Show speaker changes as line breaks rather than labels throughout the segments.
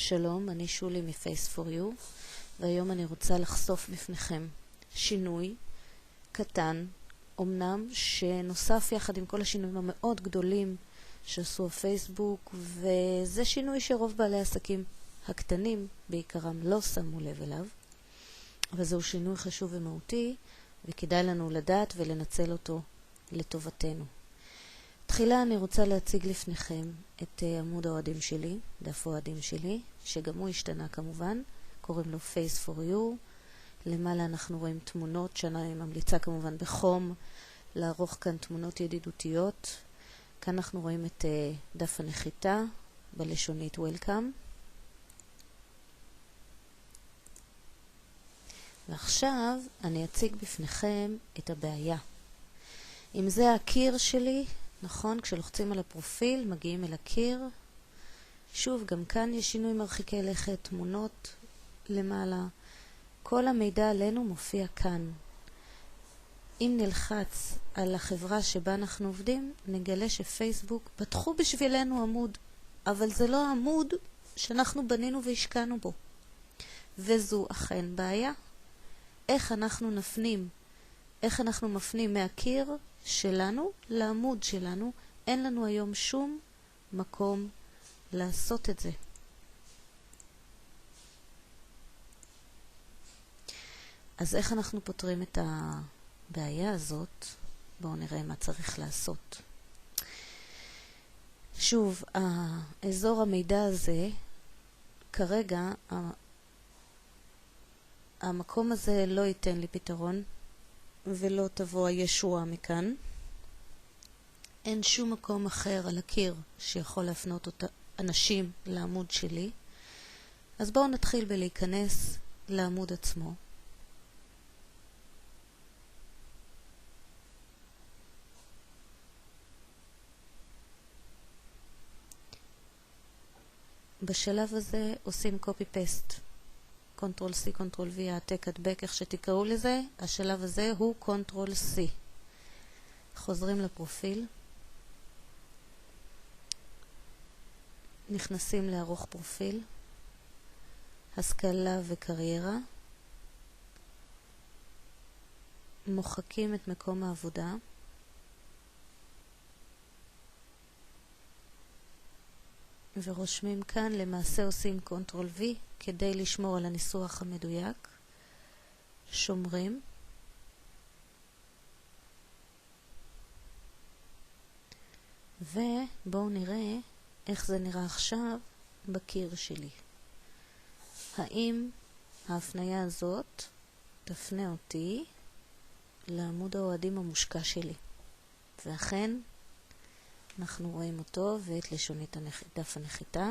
שלום, אני שולי מ-Face4You, והיום אני רוצה לחשוף בפניכם שינוי קטן, אמנם שנוסף יחד עם כל השינויים המאוד גדולים שעשו הפייסבוק, וזה שינוי שרוב בעלי העסקים הקטנים בעיקרם לא שמו לב אליו, אבל זהו שינוי חשוב ומהותי, וכדאי לנו לדעת ולנצל אותו לטובתנו. תחילה אני רוצה להציג לפניכם את עמוד האוהדים שלי, דף האוהדים שלי, שגם הוא השתנה כמובן, קוראים לו Face4You. למעלה אנחנו רואים תמונות שאני ממליצה כמובן בחום לערוך כאן תמונות ידידותיות. כאן אנחנו רואים את דף הנחיתה בלשונית Welcome. ועכשיו אני אציג בפניכם את הבעיה. אם זה הקיר שלי, נכון, כשלוחצים על הפרופיל מגיעים אל הקיר. שוב, גם כאן יש שינוי מרחיקי לכת, תמונות למעלה. כל המידע עלינו מופיע כאן. אם נלחץ על החברה שבה אנחנו עובדים, נגלה שפייסבוק פתחו בשבילנו עמוד, אבל זה לא העמוד שאנחנו בנינו והשקענו בו. וזו אכן בעיה. איך אנחנו מפנים מהקיר שלנו לעמוד שלנו? אין לנו היום שום מקום לעשות את זה. אז איך אנחנו פותרים את הבעיה הזאת? בואו נראה מה צריך לעשות. שוב, האזור המידע הזה, כרגע המקום הזה לא ייתן לי פתרון, ולא תבוא הישועה מכאן. אין שום מקום אחר על הקיר שיכול להפנות אותה אנשים לעמוד שלי. אז בואו נתחיל בלהיכנס לעמוד עצמו. בשלב הזה עושים copy-paste. Ctrl-C, Ctrl-V, העתק הדבק, איך שתקראו לזה. השלב הזה הוא Ctrl-C. חוזרים לפרופיל. נכנסים לערוך פרופיל. השכלה וקריירה. מוחקים את מקום העבודה. ורושמים כאן, למעשה עושים Ctrl-V כדי לשמור על הניסוח המדויק. שומרים. ובואו נראה איך זה נראה עכשיו בקיר שלי. האם ההפניה הזאת תפנה אותי לעמוד האוהדים המושקע שלי? ואכן אנחנו רואים אותו ואת לשונית דף הנחיתה.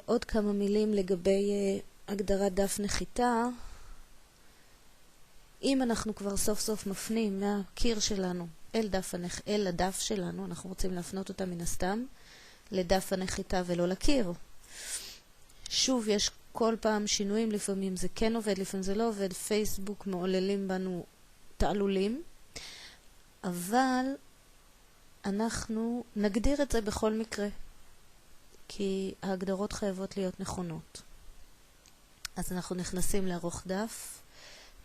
עוד כמה מילים לגבי הגדרת דף נחיתה. אם אנחנו כבר סוף סוף מפנים מהקיר שלנו אל הדף שלנו, אנחנו רוצים להפנות אותה מן הסתם לדף הנחיתה ולא לקיר. שוב, יש כל פעם שינויים, לפעמים זה כן עובד, לפעמים זה לא עובד. פייסבוק מעוללים בנו תעלולים, אבל אנחנו נגדיר את זה בכל מקרה, כי ההגדרות חייבות להיות נכונות. אז אנחנו נכנסים לערוך דף,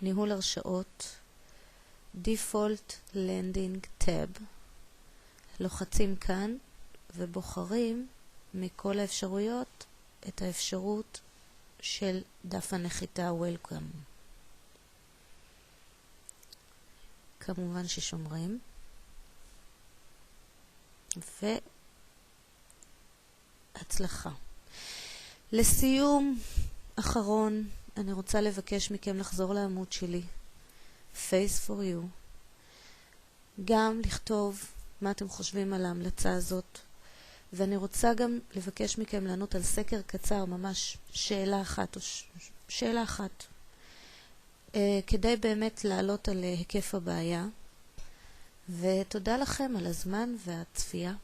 ניהול הרשאות, Default Landing Tab, לוחצים כאן ובוחרים מכל האפשרויות את האפשרות של דף הנחיתה Welcome. כמובן ששומרים. והצלחה. לסיום אחרון, אני רוצה לבקש מכם לחזור לעמוד שלי, Face4You. גם לכתוב מה אתם חושבים על ההמלצה הזאת. ואני רוצה גם לבקש מכם לענות על סקר קצר, ממש שאלה אחת, כדי באמת לעלות על היקף הבעיה. ותודה לכם על הזמן והצפייה.